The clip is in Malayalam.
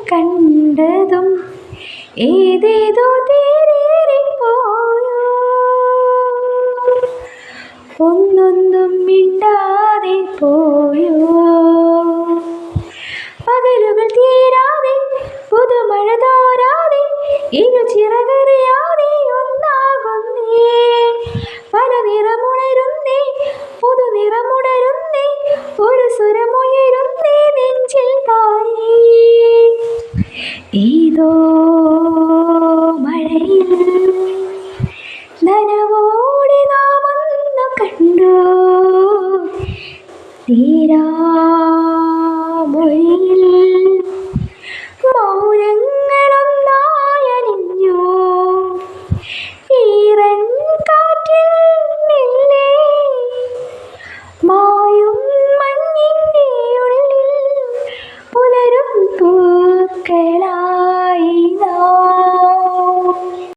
കണ്ടതും ഏതേതോ തേറിപ്പോയോ, ഒന്നൊന്നും മിണ്ടാതെ പോയോ. പകലുകൾ തീരാതെ പുതുമഴ തോരാതെ ഇരുചിറകറിയാതെ ഒന്നാകുന്നേ, പല നിറമുണരുന്നേ പുതു നിറമുണരുന്നേ, ഒരു സുരമുയരുന്നേ നെഞ്ചിൽ താനേ. ഏതോ മഴയിൽ നനവോടെ നാം ഒന്നു കണ്ടു, തീരാ